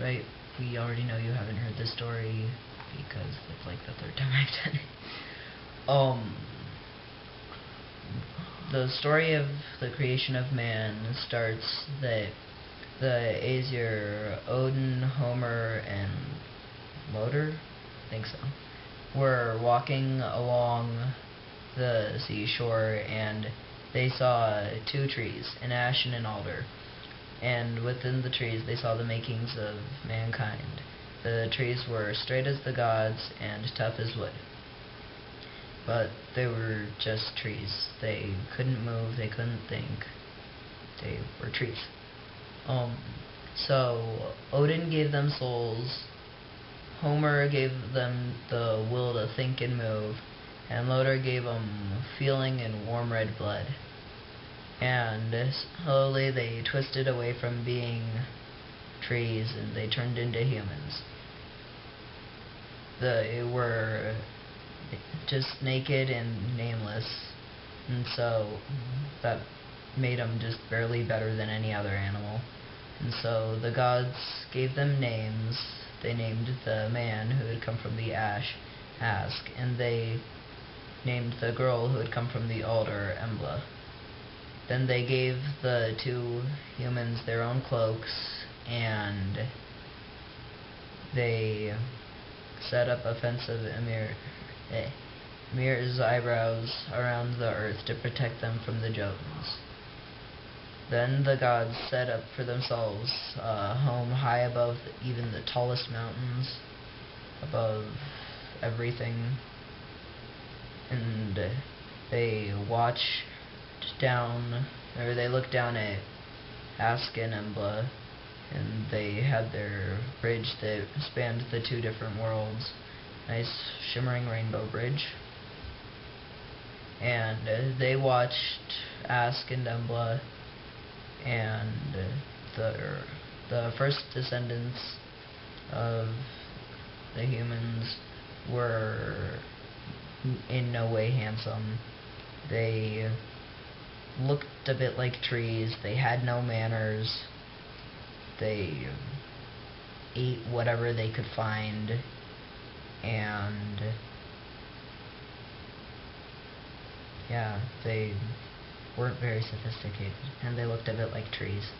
right? We already know you haven't heard this story because it's like the third time I've done it. The story of the creation of man starts that the Aesir, Odin, Homer, and Loder, I think so, were walking along the seashore, and they saw two trees, an ash and an alder. And within the trees they saw the makings of mankind. The trees were straight as the gods and tough as wood. But they were just trees. They couldn't move, they couldn't think. They were trees. So Odin gave them souls, Homer gave them the will to think and move, and Loder gave them feeling and warm red blood. And slowly they twisted away from being trees and they turned into humans. They were just naked and nameless, and so that made them just barely better than any other animal. And so the gods gave them names. They named the man who had come from the ash Ask, and they named the girl who had come from the alder Embla. Then they gave the two humans their own cloaks, and they set up a fence of Ymir's eyebrows around the earth to protect them from the Jotuns. Then the gods set up for themselves a home high above even the tallest mountains, above everything, and they watched down, or they looked down at Ask and Embla, and they had their bridge that spanned the two different worlds, nice shimmering rainbow bridge. And they watched Ask and Embla, and the first descendants of the humans were in no way handsome. They looked a bit like trees. They had no manners. They ate whatever they could find, and yeah, they weren't very sophisticated, and they looked a bit like trees.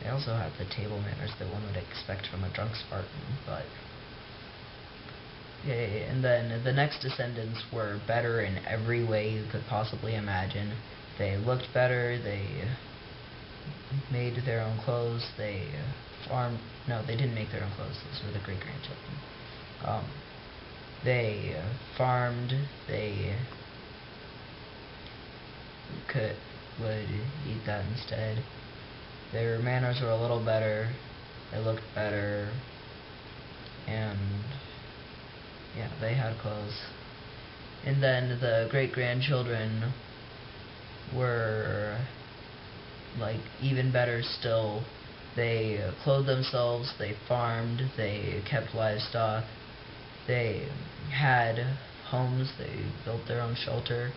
They also had the table manners that one would expect from a drunk Spartan, but yeah. And then the next descendants were better in every way you could possibly imagine. They looked better, they made their own clothes, they farmed. No, they didn't make their own clothes, those were the great-grandchildren. They farmed, they would eat that instead. Their manners were a little better, they looked better, and yeah, they had clothes. And then the great-grandchildren were like even better still. They clothed themselves, they farmed, they kept livestock, they had homes, they built their own shelter,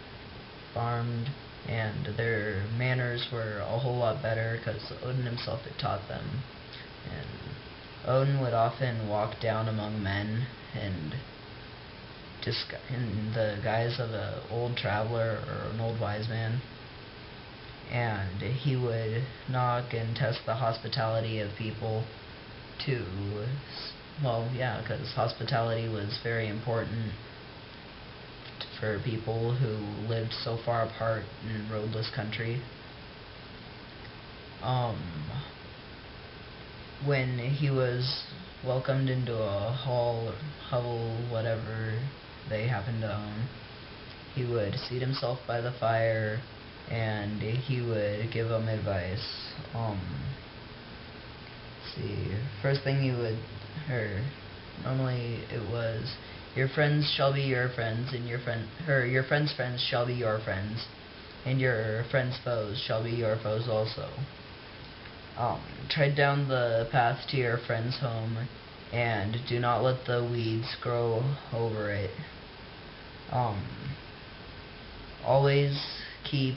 farmed, and their manners were a whole lot better because Odin himself had taught them. And Odin would often walk down among men and in the guise of an old traveler or an old wise man, and he would knock and test the hospitality of people to, well, yeah, because hospitality was very important for people who lived so far apart in roadless country. When he was welcomed into a hall or hovel, whatever they happened to own, he would seat himself by the fire and he would give them advice. Let's see, first thing he would, normally it was, your friends shall be your friends, and your friends' friends shall be your friends, and your friends' foes shall be your foes also. Tread down the path to your friend's home, and do not let the weeds grow over it. Always keep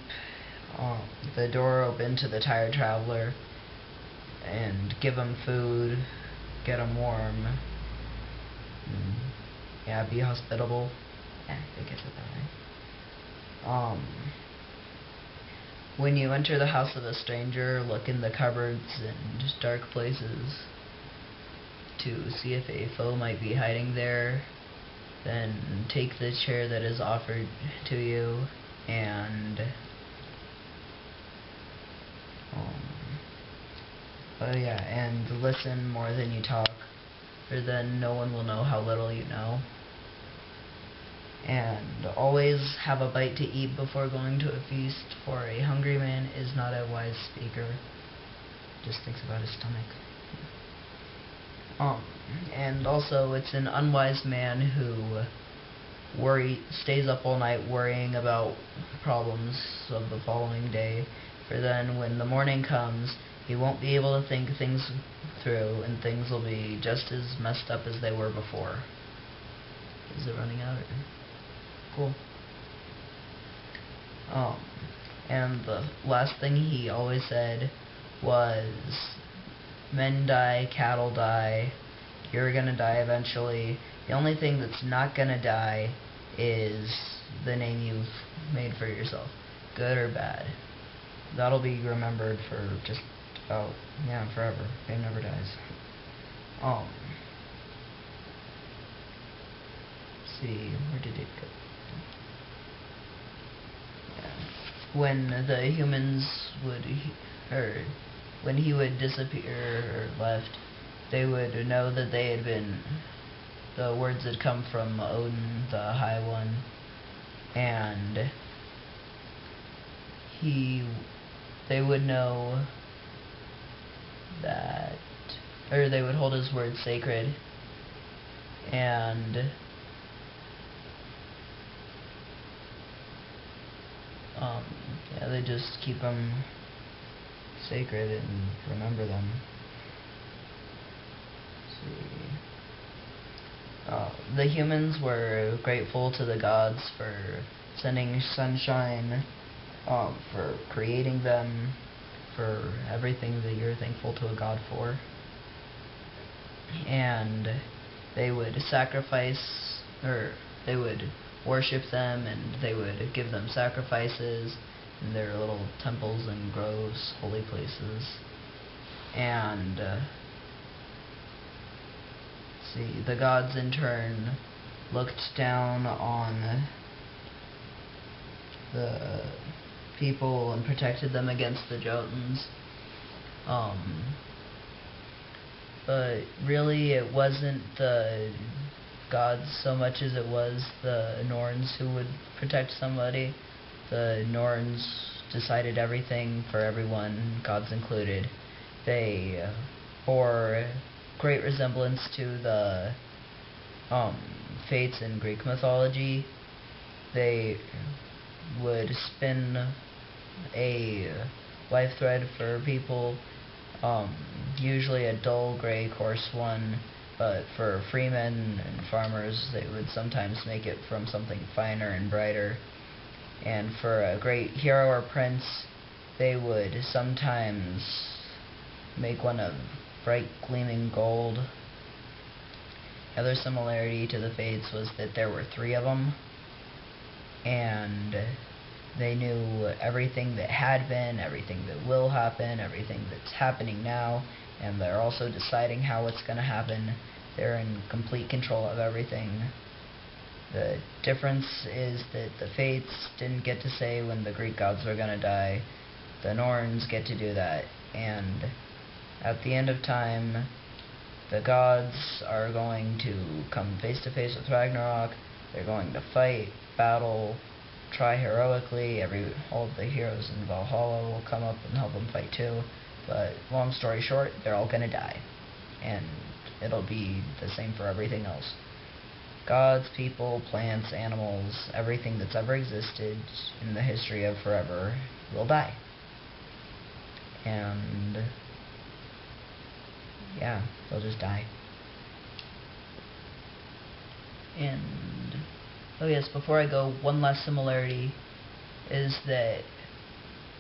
the door open to the tired traveler, and give him food, get them warm. Yeah, be hospitable. I think it's that way. When you enter the house of a stranger, look in the cupboards and dark places to see if a foe might be hiding there. Then take the chair that is offered to you and and listen more than you talk, for then no one will know how little you know. And always have a bite to eat before going to a feast, for a hungry man is not a wise speaker. Just thinks about his stomach. And also, it's an unwise man who stays up all night worrying about problems of the following day, for then when the morning comes, he won't be able to think things through, and things will be just as messed up as they were before. Is it running out? Cool. And the last thing he always said was, men die, cattle die, you're gonna die eventually. The only thing that's not gonna die is the name you've made for yourself, good or bad. That'll be remembered for just about, forever. Fame never dies. Let's see, where did it go? When the humans would, when he would disappear or left, they would know that they had been, the words had come from Odin, the High One, and they would know that, or they would hold his word sacred, and they just keep them sacred and remember them. Let's see. The humans were grateful to the gods for sending sunshine, for creating them, for everything that you're thankful to a god for. And they would sacrifice, or they would worship them, and they would give them sacrifices in their little temples and groves, holy places. And the gods in turn looked down on the people and protected them against the Jotuns. But really it wasn't the gods so much as it was the Norns who would protect somebody. The Norns decided everything for everyone, gods included. They bore great resemblance to the fates in Greek mythology. They would spin a life thread for people, usually a dull gray coarse one, but for freemen and farmers they would sometimes make it from something finer and brighter. And for a great hero or prince, they would sometimes make one of bright gleaming gold. The other similarity to the Fates was that there were 3 of them, and they knew everything that had been, everything that will happen, everything that's happening now, and they're also deciding how it's going to happen. They're in complete control of everything. The difference is that the Fates didn't get to say when the Greek gods were going to die. The Norns get to do that, and at the end of time, the gods are going to come face to face with Ragnarok. They're going to fight, battle, try heroically. All the heroes in Valhalla will come up and help them fight too. But long story short, they're all going to die, and it'll be the same for everything else. Gods, people, plants, animals, everything that's ever existed in the history of forever will die. And yeah, they'll just die. And oh yes, before I go, one last similarity is that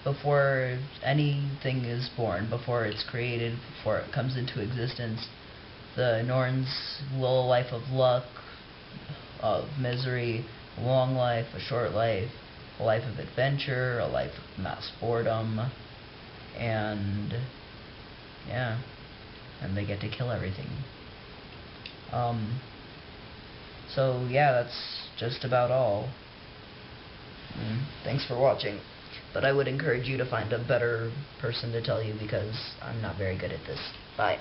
before anything is born, before it's created, before it comes into existence, The Norns will a life of luck, of misery, a long life, a short life, a life of adventure, a life of mass boredom, and yeah, and they get to kill everything. So yeah, that's just about all. Thanks for watching. But I would encourage you to find a better person to tell you, because I'm not very good at this. Bye.